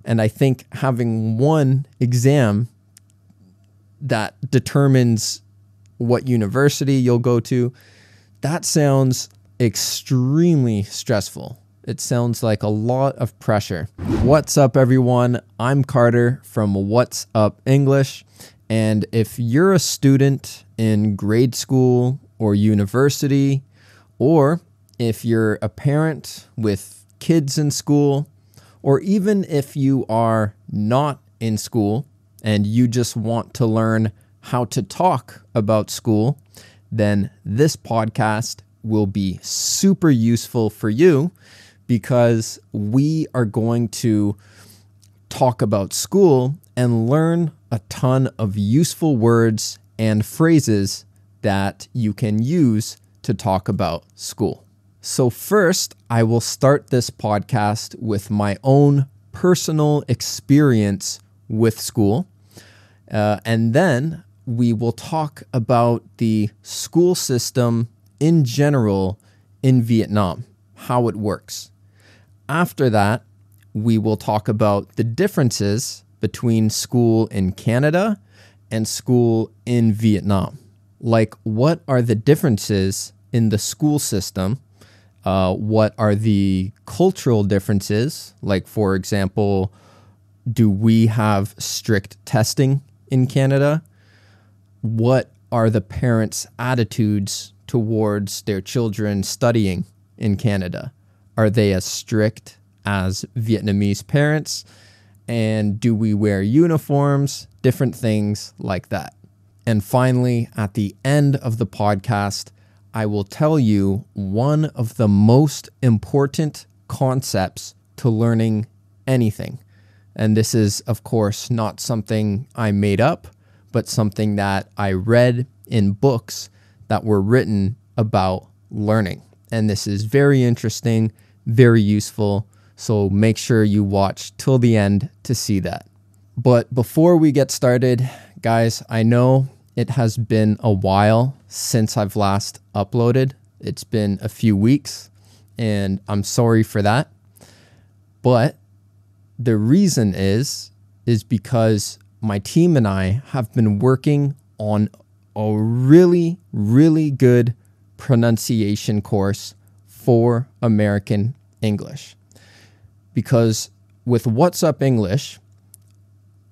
And I think having one exam that determines what university you'll go to, that sounds extremely stressful. It sounds like a lot of pressure. What's up, everyone? I'm Carter from What's Up English. And if you're a student in grade school or university, or if you're a parent with kids in school, or even if you are not in school and you just want to learn how to talk about school, then this podcast will be super useful for you because we are going to talk about school and learn a ton of useful words and phrases that you can use to talk about school. So first, I will start this podcast with my own personal experience with school. And then we will talk about the school system in general in Vietnam, how it works. After that, we will talk about the differences between school in Canada and school in Vietnam. Like, what are the differences in the school system? What are the cultural differences? Like, for example, do we have strict testing in Canada? What are the parents' attitudes towards their children studying in Canada? Are they as strict as Vietnamese parents? And do we wear uniforms? Different things like that. And finally, at the end of the podcast, I will tell you one of the most important concepts to learning anything. And this is, of course, not something I made up, but something that I read in books that were written about learning. And this is very interesting, very useful. So make sure you watch till the end to see that. But before we get started, guys, I know it has been a while since I've last uploaded. It's been a few weeks, and I'm sorry for that. But the reason is because my team and I have been working on a really, really good pronunciation course for American English. Because with What's Up English,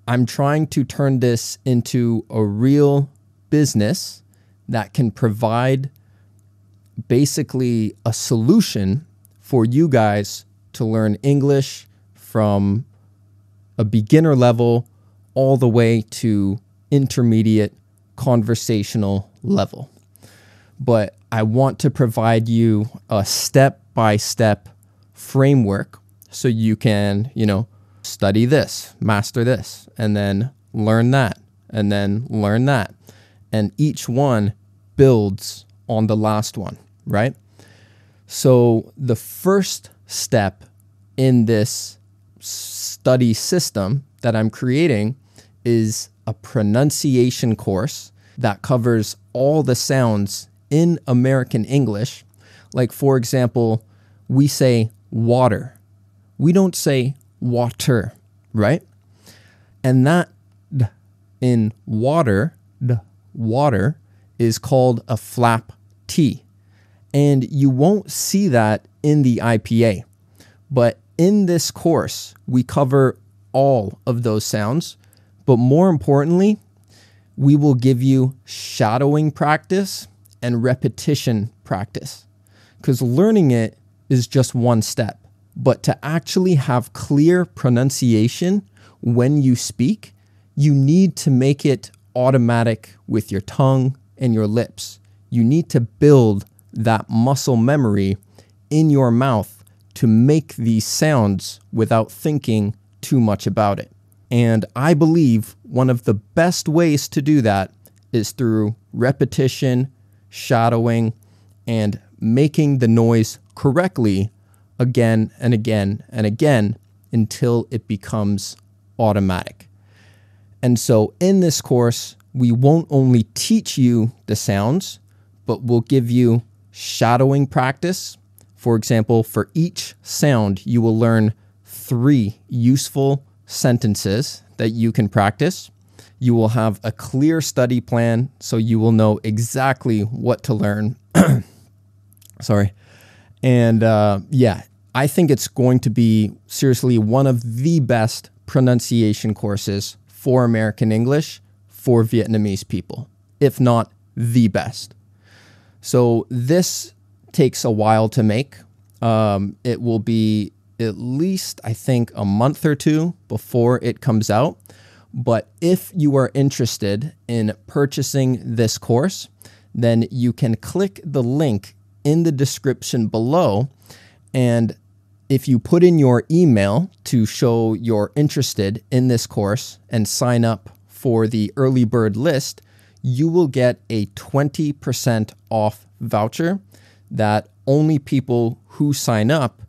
I'm trying to turn this into a real business that can provide basically a solution for you guys to learn English from a beginner level all the way to intermediate conversational level. But I want to provide you a step-by-step framework so you can, study this, master this, and then learn that, and then learn that. And each one builds on the last one, right? So the first step in this study system that I'm creating is a pronunciation course that covers all the sounds in American English. Like, for example, we say water. We don't say water, right? And that in water is called a flap T. And you won't see that in the IPA. But in this course, we cover all of those sounds. But more importantly, we will give you shadowing practice and repetition practice. Because learning it is just one step. But to actually have clear pronunciation when you speak, you need to make it automatic with your tongue and your lips. You need to build that muscle memory in your mouth to make these sounds without thinking too much about it. And I believe one of the best ways to do that is through repetition, shadowing, and making the noise correctly again and again and again until it becomes automatic. And so in this course, we won't only teach you the sounds, but we'll give you shadowing practice. For example, for each sound, you will learn 3 useful sentences that you can practice. You will have a clear study plan, so you will know exactly what to learn. Sorry. And yeah, I think it's going to be seriously one of the best pronunciation courses for American English for Vietnamese people, if not the best. So this takes a while to make. It will be at least, I think, a month or two before it comes out. But if you are interested in purchasing this course, then you can click the link in the description below. And if you put in your email to show you're interested in this course and sign up for the early bird list, you will get a 20% off voucher that only people who sign up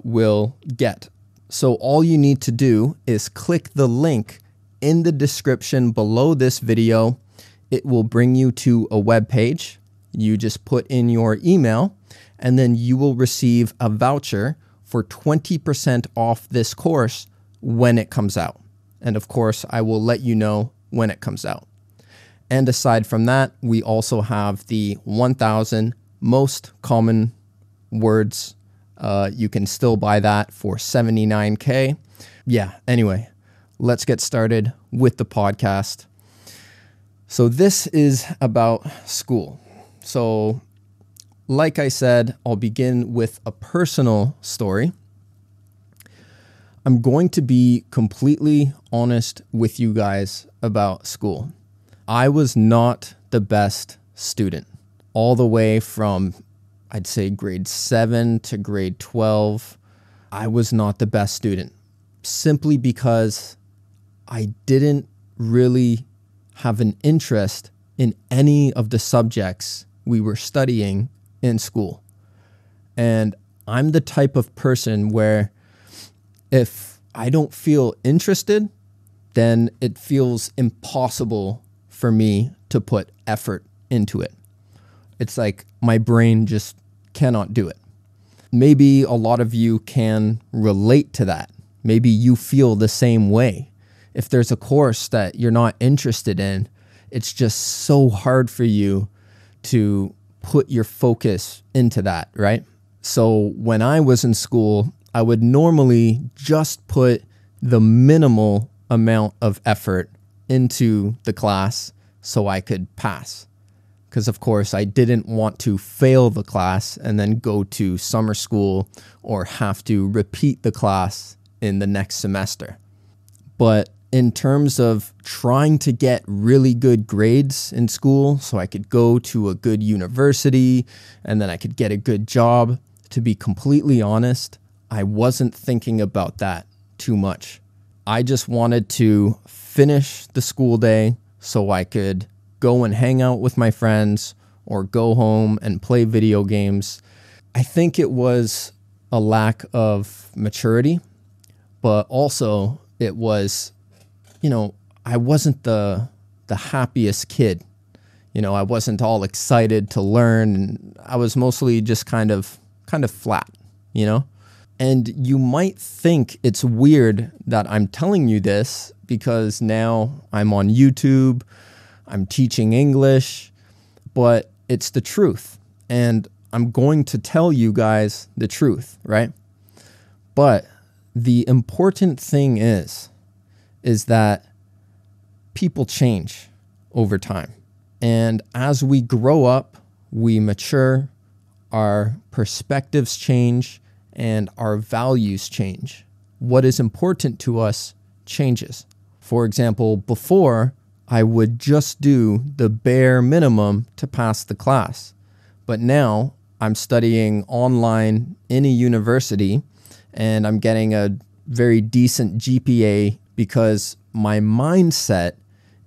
will get. So all you need to do is click the link in the description below this video. It will bring you to a web page. You just put in your email, and then you will receive a voucher for 20% off this course when it comes out. And of course, I will let you know when it comes out. And aside from that, we also have the 1,000 most common words. You can still buy that for $79K. Yeah, anyway, let's get started with the podcast. So this is about school. So like I said, I'll begin with a personal story. I'm going to be completely honest with you guys about school. I was not the best student all the way from, I'd say, grade 7 to grade 12. I was not the best student simply because I didn't really have an interest in any of the subjects we were studying in school. And I'm the type of person where if I don't feel interested, then it feels impossible for me to put effort into it. It's like my brain just cannot do it. Maybe a lot of you can relate to that. Maybe you feel the same way. If there's a course that you're not interested in, it's just so hard for you to put your focus into that, right? So when I was in school, I would normally just put the minimal amount of effort into the class so I could pass. Because of course I didn't want to fail the class and then go to summer school or have to repeat the class in the next semester. But in terms of trying to get really good grades in school so I could go to a good university and then I could get a good job, to be completely honest, I wasn't thinking about that too much. I just wanted to finish the school day so I could go and hang out with my friends or go home and play video games. I think it was a lack of maturity, but also it was, I wasn't the happiest kid. I wasn't all excited to learn, and I was mostly just kind of flat, And you might think it's weird that I'm telling you this because now I'm on YouTube, I'm teaching English, but it's the truth. And I'm going to tell you guys the truth, right? But the important thing is that people change over time. And as we grow up, we mature, our perspectives change, and our values change. What is important to us changes. For example, before, I would just do the bare minimum to pass the class. But now I'm studying online in a university and I'm getting a very decent GPA because my mindset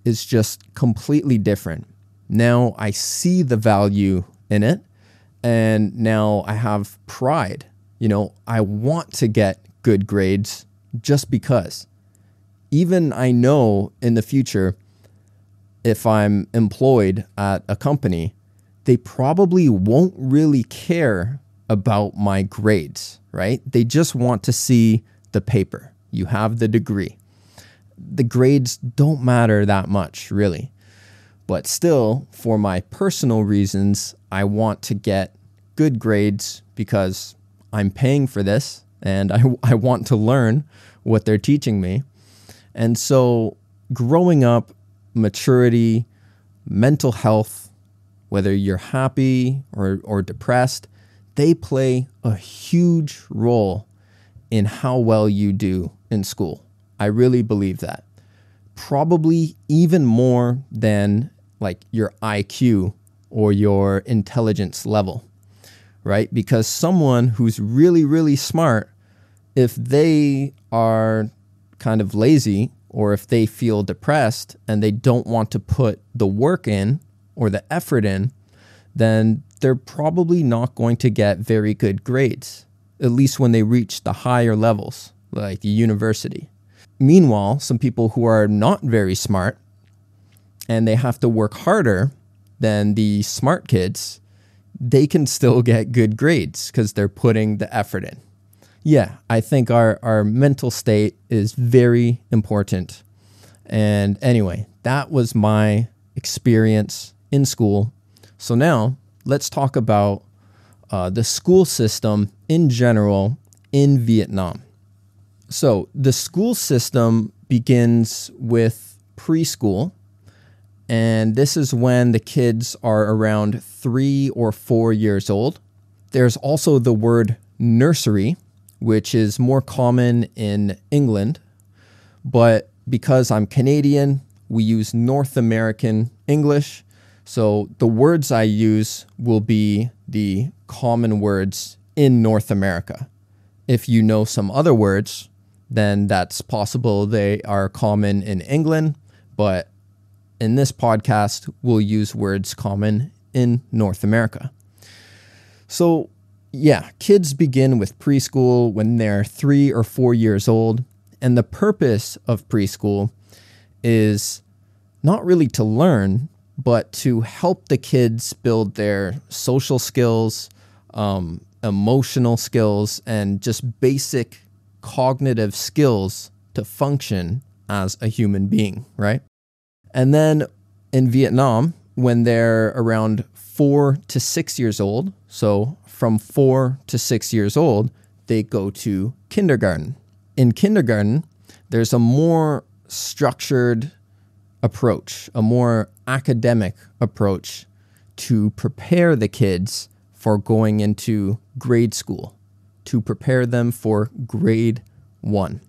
is just completely different. Now I see the value in it, and now I have pride. I want to get good grades just because. Even I know in the future, if I'm employed at a company, they probably won't really care about my grades, right? They just want to see the paper. you have the degree. The grades don't matter that much, really. But still, for my personal reasons, I want to get good grades because I'm paying for this and I want to learn what they're teaching me. And so growing up, maturity, mental health, whether you're happy or depressed, they play a huge role in how well you do in school. I really believe that. Probably even more than like your IQ or your intelligence level, right? Because someone who's really, really smart, if they are kind of lazy or if they feel depressed and they don't want to put the work in or the effort in, then they're probably not going to get very good grades, at least when they reach the higher levels, like university. Meanwhile, some people who are not very smart and they have to work harder than the smart kids, they can still get good grades because they're putting the effort in. Yeah, I think our mental state is very important. And anyway, that was my experience in school. So now let's talk about the school system in general in Vietnam. So the school system begins with preschool, and this is when the kids are around 3 or 4 years old. There's also the word nursery, which is more common in England, but because I'm Canadian, we use North American English, so the words I use will be the common words in North America. If you know some other words, then that's possible they are common in England, but in this podcast, we'll use words common in North America. So yeah, kids begin with preschool when they're 3 or 4 years old, and the purpose of preschool is not really to learn, but to help the kids build their social skills, emotional skills, and just basic cognitive skills to function as a human being, right? And then in Vietnam, when they're around 4 to 6 years old, so from 4 to 6 years old, they go to kindergarten. In kindergarten, there's a more structured approach, a more academic approach to prepare the kids for going into grade school, to prepare them for grade 1.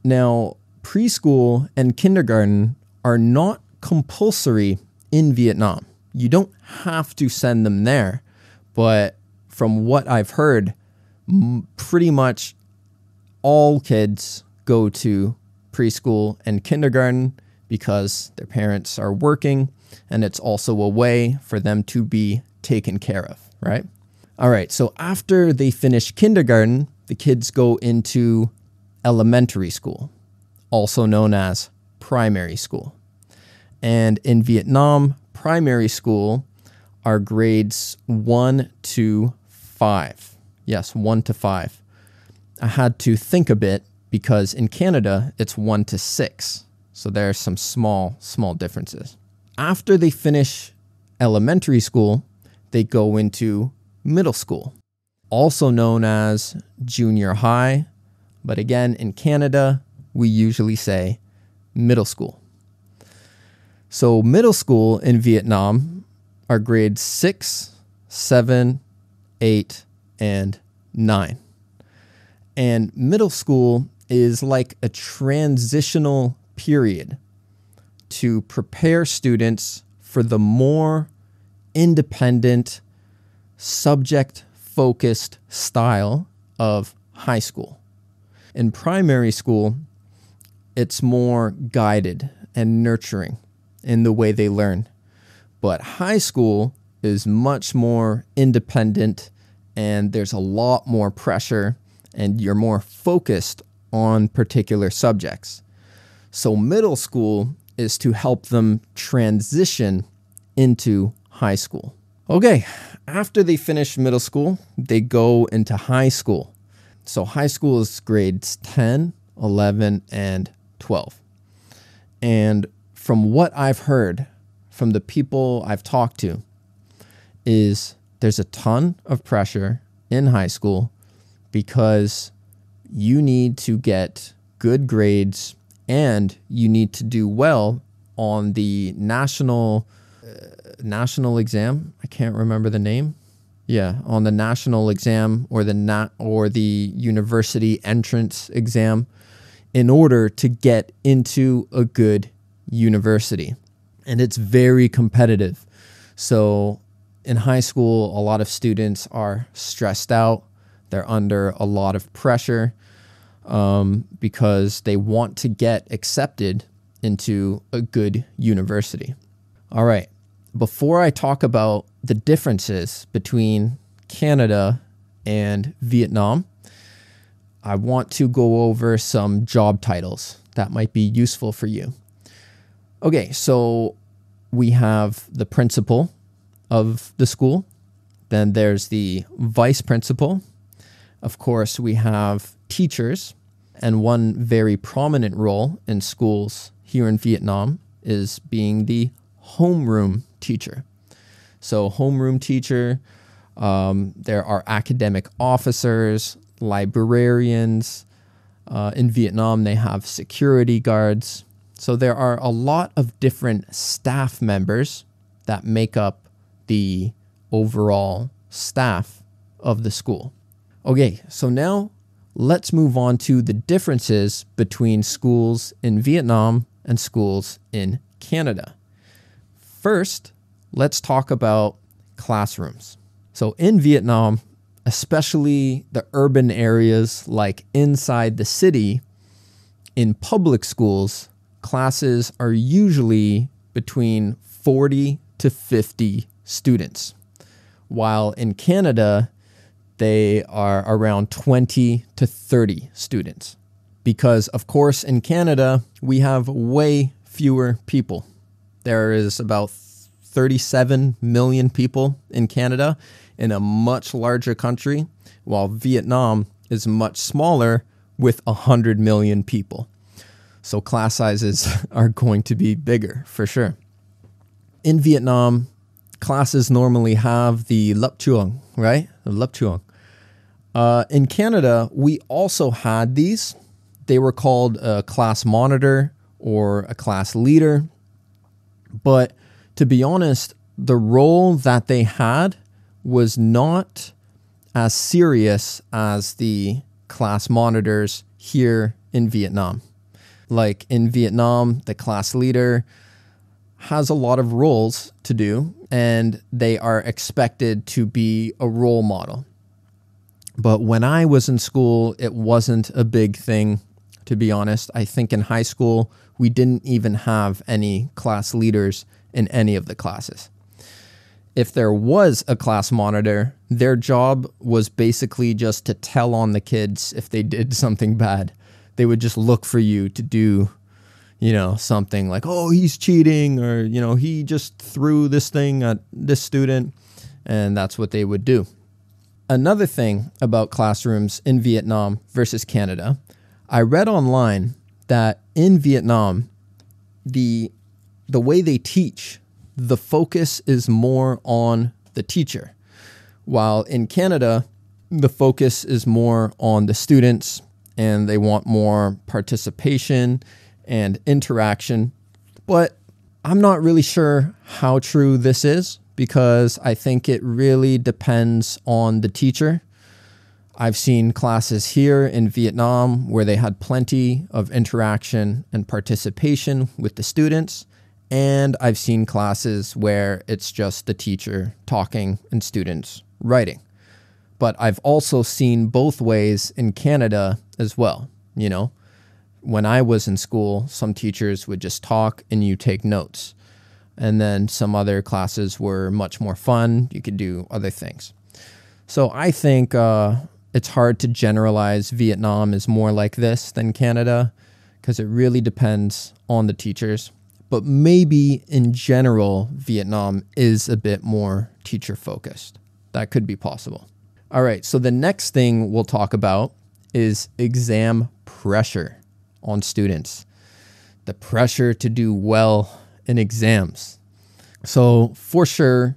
Now, preschool and kindergarten are not compulsory in Vietnam. You don't have to send them there, but from what I've heard, pretty much all kids go to preschool and kindergarten because their parents are working, and it's also a way for them to be taken care of, right? All right, so after they finish kindergarten, the kids go into elementary school, also known as primary school. And in Vietnam, primary school are grades 1 to 5. Yes, 1 to 5. I had to think a bit because in Canada, it's 1 to 6. So there are some small differences. After they finish elementary school, they go into middle school, also known as junior high. But again, in Canada, we usually say middle school. So middle school in Vietnam are grades 6, 7, 8, and 9. And middle school is like a transitional period to prepare students for the more independent, subject-focused style of high school. In primary school, it's more guided and nurturing in the way they learn. But high school is much more independent, and there's a lot more pressure, and you're more focused on particular subjects. So middle school is to help them transition into high school. Okay, after they finish middle school, they go into high school. So high school is grades 10, 11, and 12. And from what I've heard from the people I've talked to is there's a ton of pressure in high school because you need to get good grades and you need to do well on the national exam. I can't remember the name. Yeah, on the national exam or the university entrance exam in order to get into a good university. And it's very competitive. So in high school, a lot of students are stressed out. They're under a lot of pressure because they want to get accepted into a good university. All right. Before I talk about the differences between Canada and Vietnam, I want to go over some job titles that might be useful for you. Okay, so we have the principal of the school. Then there's the vice principal. Of course, we have teachers. And one very prominent role in schools here in Vietnam is being the homeroom teacher. So homeroom teacher, there are academic officers, librarians. In Vietnam, they have security guards. So there are a lot of different staff members that make up the overall staff of the school. Okay, so now let's move on to the differences between schools in Vietnam and schools in Canada. First, let's talk about classrooms. So in Vietnam, especially the urban areas like inside the city, in public schools, classes are usually between 40 to 50 students, while in Canada, they are around 20 to 30 students. Because, of course, in Canada, we have way fewer people. There is about 37 million people in Canada, in a much larger country, while Vietnam is much smaller with 100 million people. So class sizes are going to be bigger for sure. In Vietnam, classes normally have the lớp trường, right? The lớp trường. In Canada, we also had these. They were called a class monitor or a class leader. But to be honest, the role that they had was not as serious as the class monitors here in Vietnam. Like in Vietnam, the class leader has a lot of roles to do, and they are expected to be a role model. But when I was in school, it wasn't a big thing, to be honest. I think in high school, we didn't even have any class leaders in any of the classes. If there was a class monitor, their job was basically just to tell on the kids if they did something bad. They would just look for you to do, something like, oh, he's cheating, or, he just threw this thing at this student, and that's what they would do. Another thing about classrooms in Vietnam versus Canada, I read online that in Vietnam, the way they teach, the focus is more on the teacher, while in Canada, the focus is more on the students, and they want more participation and interaction. But I'm not really sure how true this is, because I think it really depends on the teacher. I've seen classes here in Vietnam where they had plenty of interaction and participation with the students. And I've seen classes where it's just the teacher talking and students writing. But I've also seen both ways in Canada as well. When I was in school, some teachers would just talk and you take notes. And then some other classes were much more fun. You could do other things. So I think it's hard to generalize Vietnam is more like this than Canada, because it really depends on the teachers. But maybe in general, Vietnam is a bit more teacher focused. That could be possible. All right, so the next thing we'll talk about is exam pressure on students. The pressure to do well in exams. So for sure,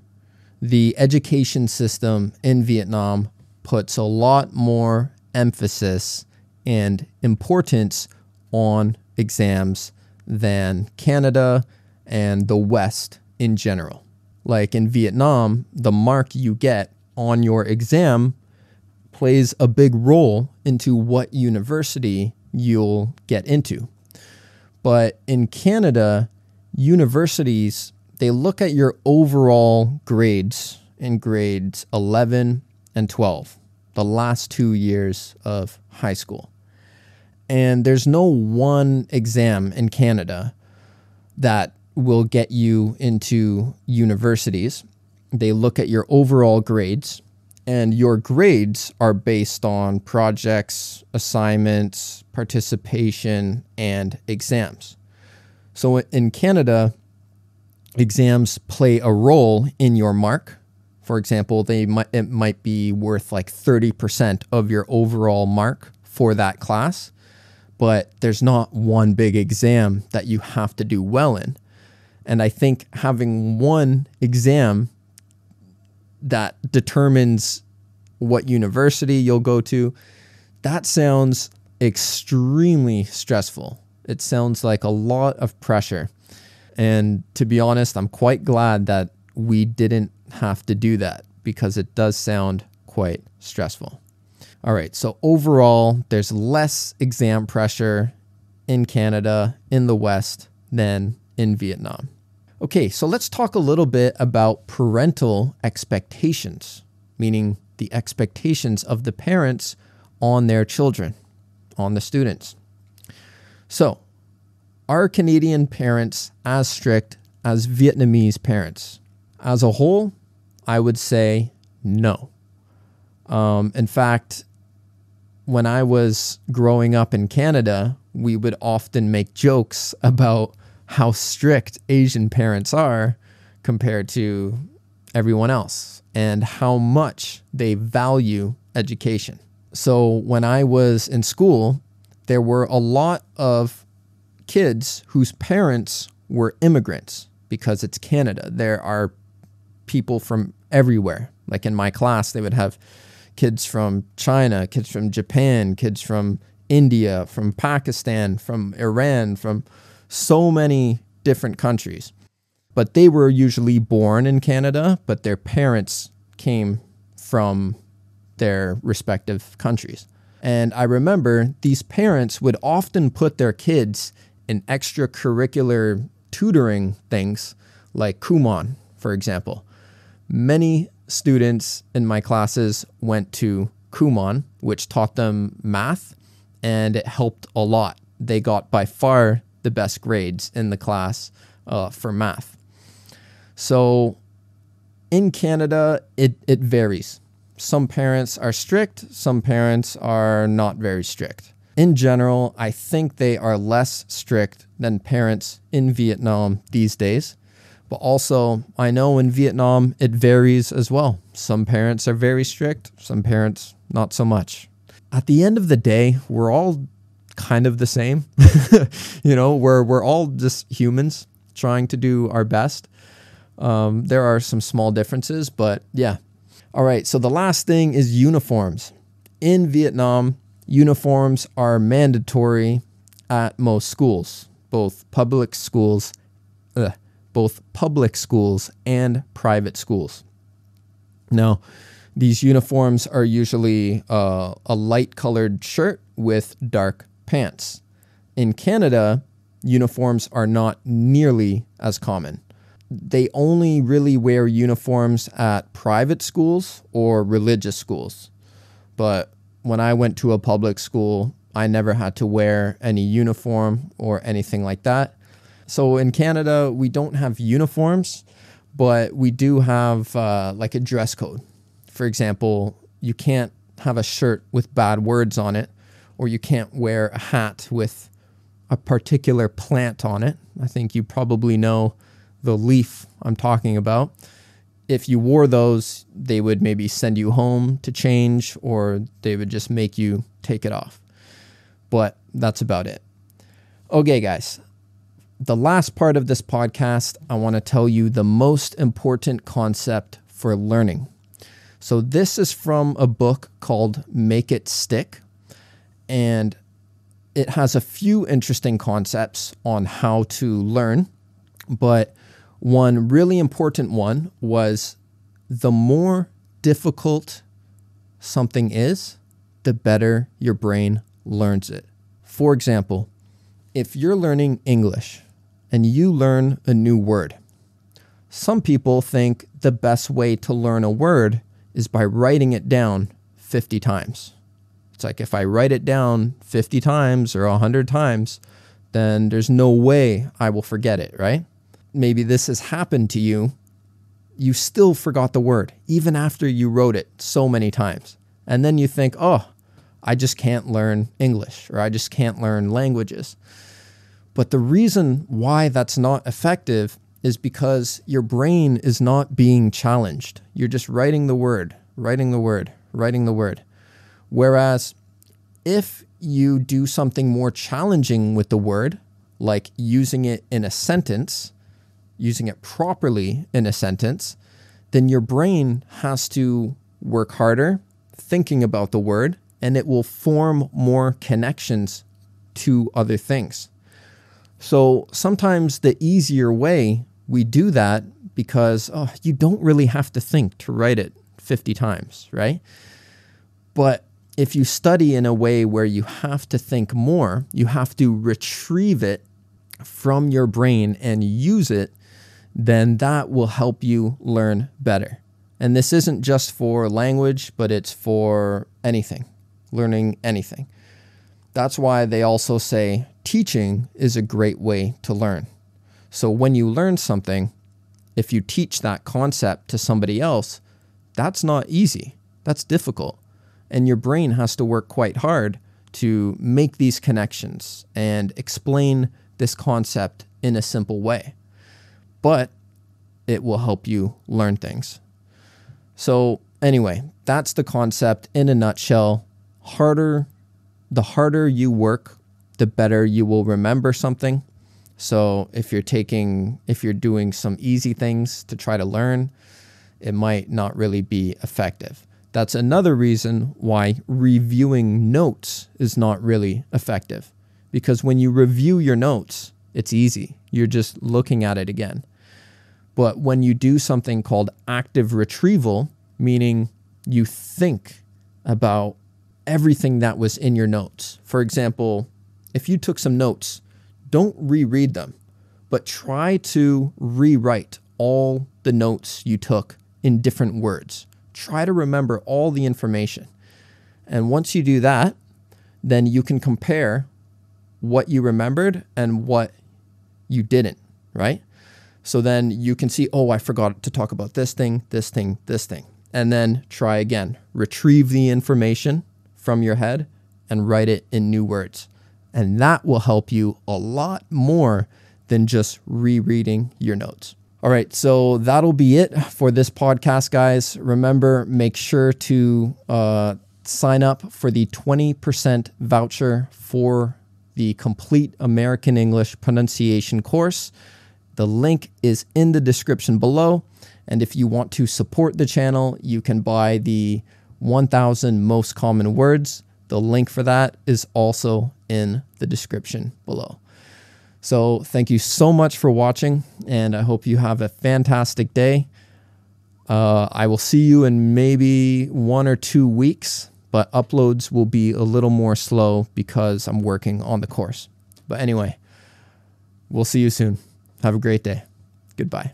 the education system in Vietnam puts a lot more emphasis and importance on exams than Canada and the West in general. Like in Vietnam, the mark you get on your exam plays a big role into what university you'll get into. But in Canada, universities, they look at your overall grades in grades 11 and 12, the last 2 years of high school. And there's no one exam in Canada that will get you into universities. They look at your overall grades, and your grades are based on projects, assignments, participation, and exams. So in Canada, exams play a role in your mark. For example, it might be worth like 30% of your overall mark for that class, but there's not one big exam that you have to do well in. And I think having one exam that determines what university you'll go to, that sounds extremely stressful. It sounds like a lot of pressure. And to be honest, I'm quite glad that we didn't have to do that because it does sound quite stressful. All right, so overall, there's less exam pressure in Canada, in the West, than in Vietnam. Okay, so let's talk a little bit about parental expectations, meaning the expectations of the parents on their children, on the students. So, are Canadian parents as strict as Vietnamese parents? As a whole, I would say no. In fact, when I was growing up in Canada, we would often make jokes about how strict Asian parents are compared to everyone else and how much they value education. So when I was in school, there were a lot of kids whose parents were immigrants because it's Canada. There are people from everywhere. Like in my class, they would have kids from China, kids from Japan, kids from India, from Pakistan, from Iran, from so many different countries. But they were usually born in Canada, but their parents came from their respective countries. And I remember these parents would often put their kids in extracurricular tutoring things like Kumon, for example. Many students in my classes went to Kumon, which taught them math, and it helped a lot. They got by far the best grades in the class for math. So in Canada, it varies. Some parents are strict, some parents are not very strict. In general, I think they are less strict than parents in Vietnam these days. But also, I know in Vietnam, it varies as well. Some parents are very strict, some parents not so much. At the end of the day, we're all kind of the same. We're all just humans trying to do our best. There are some small differences, but yeah. All right, so the last thing is uniforms. In Vietnam, uniforms are mandatory at most schools, both public schools and private schools. Now, these uniforms are usually a light-colored shirt with dark pants. In Canada, uniforms are not nearly as common. They only really wear uniforms at private schools or religious schools. But when I went to a public school, I never had to wear any uniform or anything like that. So in Canada, we don't have uniforms, but we do have like a dress code. For example, you can't have a shirt with bad words on it, or you can't wear a hat with a particular plant on it. I think you probably know the leaf I'm talking about. If you wore those, they would maybe send you home to change, or they would just make you take it off. But that's about it. Okay, guys. The last part of this podcast, I want to tell you the most important concept for learning. So this is from a book called Make It Stick, and it has a few interesting concepts on how to learn, but one really important one was the more difficult something is, the better your brain learns it. For example, if you're learning English and you learn a new word, some people think the best way to learn a word is by writing it down 50 times. It's like if I write it down 50 times or 100 times, then there's no way I will forget it, right? Maybe this has happened to you. You still forgot the word, even after you wrote it so many times. And then you think, oh, I just can't learn English, or I just can't learn languages. But the reason why that's not effective is because your brain is not being challenged. You're just writing the word, writing the word, writing the word. Whereas if you do something more challenging with the word, like using it in a sentence, using it properly in a sentence, then your brain has to work harder thinking about the word, and it will form more connections to other things. So sometimes the easier way we do that because you don't really have to think to write it 50 times, right? But if you study in a way where you have to think more, you have to retrieve it from your brain and use it, then that will help you learn better. And this isn't just for language, but it's for anything, learning anything. That's why they also say teaching is a great way to learn. So when you learn something, if you teach that concept to somebody else, that's not easy. That's difficult. And your brain has to work quite hard to make these connections and explain this concept in a simple way. But it will help you learn things. So anyway, that's the concept in a nutshell. The harder you work, the better you will remember something. So if you're doing some easy things to try to learn, it might not really be effective. That's another reason why reviewing notes is not really effective. Because when you review your notes, it's easy. You're just looking at it again. But when you do something called active retrieval, meaning you think about everything that was in your notes. For example, if you took some notes, don't reread them, but try to rewrite all the notes you took in different words. Try to remember all the information. And once you do that, then you can compare what you remembered and what you didn't, right? So then you can see, oh, I forgot to talk about this thing, this thing, this thing. And then try again. Retrieve the information from your head and write it in new words. And that will help you a lot more than just rereading your notes. All right, so that'll be it for this podcast, guys. Remember, make sure to sign up for the 20% voucher for the complete American English pronunciation course. The link is in the description below. And if you want to support the channel, you can buy the 1,000 most common words. The link for that is also in the description below. So thank you so much for watching, and I hope you have a fantastic day. I will see you in maybe 1 or 2 weeks, but uploads will be a little more slow because I'm working on the course. But anyway, we'll see you soon. Have a great day. Goodbye.